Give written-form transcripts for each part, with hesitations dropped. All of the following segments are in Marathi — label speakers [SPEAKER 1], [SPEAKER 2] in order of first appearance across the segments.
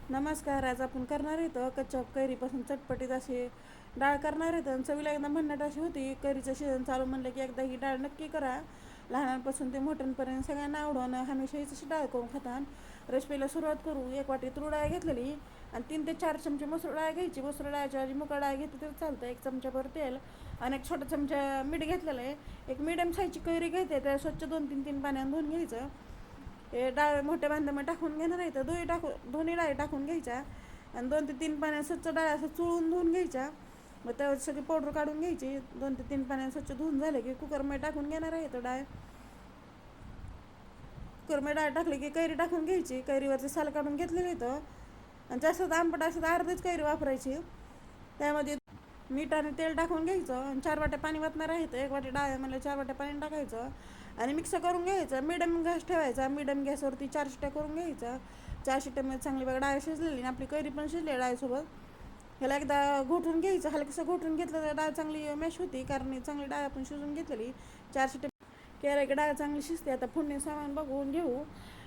[SPEAKER 1] नमस्कार. आज आपण करणार आहेत कच्च्या कैरीपासून चटपटीत अशी डाळ करणार आहेत आणि चवीला एकदा भन्नाट अशी होती. कैरीचं सीझन चालू म्हणलं की एकदा ही डाळ नक्की करा. लहानांपासून ते मोठ्यांपर्यंत सगळ्यांना आवडून हमेशा हीच अशी डाळ करून खातात. रेसिपीला सुरुवात करू. 1 वाटी तूर डाळ घेतलेली आणि 3 ते 4 चमचे मसूर डाळ घ्यायची. मसूर डाळच्या ऐवजी मुगा डाळ घेतली तरी चालतं. 1 चमचाभर तेल आणि 1 छोटा चमचा मीठ घेतलेलं आहे. एक मिडियम साईजची कैरी घ्यायची, त्या स्वच्छ 2-3 पाण्याने धुवून घ्यायचं. हे डाळ मोठ्या भांड्यामध्ये टाकून घेणार आहे तर दोन्ही डाळी टाकून घ्यायच्या आणि 2 ते 3 पाण्यात स्वच्छ डाळ असं चुळून धुवून घ्यायच्या. मग त्यावर सगळी पावडर काढून घ्यायची. 2 ते 3 पाण्यात स्वच्छ धुवून झाले की कुकरमध्ये टाकून घेणार आहे तर कुकरमध्ये डाळ टाकली की कैरी टाकून घ्यायची. कैरीवरचे साल काढून घेतलेले तर आणि जास्त आंबट असं अर्धीच कैरी वापरायची. त्यामध्ये मीठ आणि तेल टाकून घ्यायचं आणि 4 वाट्या पाणी वाटणार आहे तर 1 वाटी डाळ म्हणजे 4 वाट्या पाणी टाकायचं आणि मिक्स करून घ्यायचं. मिडियम गॅस ठेवायचा. मिडियम गॅसवरती 4 शिट्ट्या करून घ्यायचा. 4 शिट्ट्यामध्ये चांगली बघा डाळ शिजलेली आणि आपली कैरी पण शिजली डाळीसोबत. ह्याला एकदा घोटून घ्यायचं. हलकंसं घोटून घेतलं तर डाळ चांगली मॅश होती, कारण चांगली डाळ आपण शिजून घेतलेली. 4 शिट्ट्या केल्या की डाळ चांगली शिजते. आता फोडणी सामान बघून घेऊ.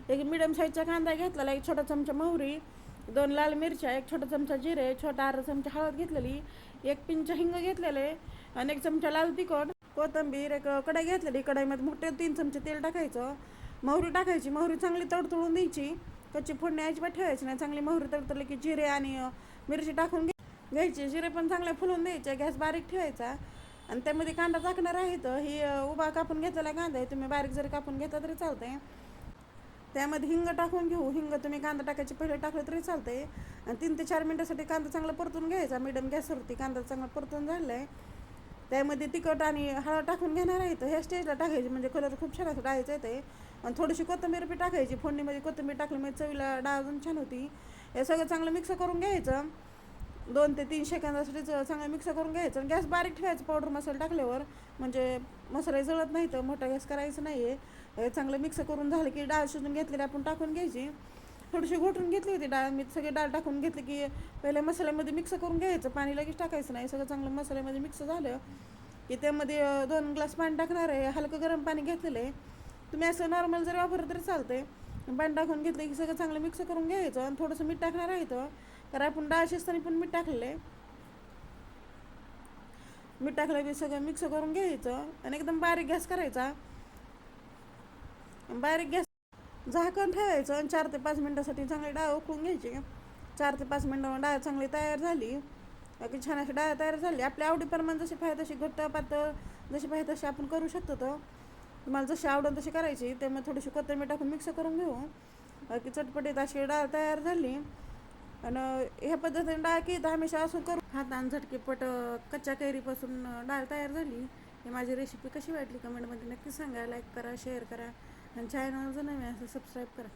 [SPEAKER 1] एक मिडियम साईजचा कांदा घेतलेला, 1 छोटा चमचा मोहरी, 2 लाल मिरच्या, 1 छोटा चमचा जिरे, छोटा अर्धा चमचा हळद घेतलेली, 1 पिंच हिंग घेतलेले आणि 1 चमचा लाल तिखट, कोथिंबीर, 1 कढई घेतलेली. कढईमध्ये मोठे 3 चमचे तेल टाकायचं. मोहरी टाकायची. मोहरी चांगली तडतडून द्यायची. कच्ची फोडणी अजिबात ठेवायची नाही. चांगली मोहरी तडतडली की जिरे आणि मिरची टाकून घ्यायची. जिरे पण चांगले फुलून द्यायचे. गॅस बारीक ठेवायचा आणि त्यामध्ये कांदा टाकणार आहे तर ही उभा कापून घेतलेला कांदा आहे. तुम्ही बारीक जरी कापून घेतला तरी चालतंय. त्यामध्ये हिंग टाकून घेऊ. हिंग तुम्ही कांदा टाकायचे पहिले टाकलं तरी चालतंय आणि 3 ते 4 मिनिटासाठी कांदा चांगला परतून घ्यायचा. मिडियम गॅसवरती कांदा चांगला परतून झाला आहे. त्यामध्ये तिखट आणि हळद टाकून घेणार आहे तर ह्या स्टेजला टाकायची म्हणजे कलर खूप छान असं डाळीचं येते. आणि थोडीशी कोथिंबीर बी टाकायची. फोडणीमध्ये कोथिंबीर टाकली म्हणजे चवीला डाळ अजून छान होती. हे सगळं चांगलं मिक्स करून घ्यायचं. 2 ते 3 सेकंदासाठी चांगलं मिक्स करून घ्यायचं आणि गॅस बारीक ठेवायचं. पावडर मसाला टाकल्यावर म्हणजे मसाला जळत नाही तर मोठा गॅस करायचं नाही आहे. चांगलं मिक्स करून झालं की डाळ शिजून घेतलेली आपण टाकून घ्यायची. थोडीशी घोटून घेतली होती डाळ. मी सगळी डाळ टाकून घेतली की पहिले मसाल्यामध्ये मिक्स करून घ्यायचं. पाणी लगेच टाकायचं नाही. सगळं चांगलं मसाल्यामध्ये मिक्स झालं की त्यामध्ये 2 ग्लास पाणी टाकणार आहे. हलकं गरम पाणी घेतलेलं आहे. तुम्ही असं नॉर्मल जरी वापरलं तरी चालतंय. पाणी टाकून घेतलं की सगळं चांगलं मिक्स करून घ्यायचं आणि थोडंसं मीठ टाकणार आहे तर कारण आपण डाळ शिजताना पण मीठ टाकलेलं आहे. मीठ टाकलं की सगळं मिक्स करून घ्यायचं आणि एकदम बारीक गॅस करायचा. बारीक गॅस झाकण ठेवायचं आणि 4 ते 5 मिनटासाठी चांगली डाळ उकळून घ्यायची. 4 ते 5 मिनटामध्ये डाळ चांगली तयार झाली की छान अशी डाळ तयार झाली. आपल्या आवडीप्रमाणे जशी पाहिजे तशी घट्ट पातळ जशी पाहिजे तशी आपण करू शकतो. तर तुम्हाला जशी आवडेल तशी करायची. त्यामुळे थोडीशी कोथिंबीर टाकून मिक्स करून घेऊ की चटपटीत अशी डाळ तयार झाली. आणि ह्या पद्धतीने डाळ की तर हमेशा असं करून हातानं झटकेपट कच्च्या कैरीपासून डाळ तयार झाली. ही माझी रेसिपी कशी वाटली कमेंटमध्ये नक्की सांगा. लाईक करा, शेअर करा आणि चॅनल जर नवीन असेल सबस्क्राईब करा.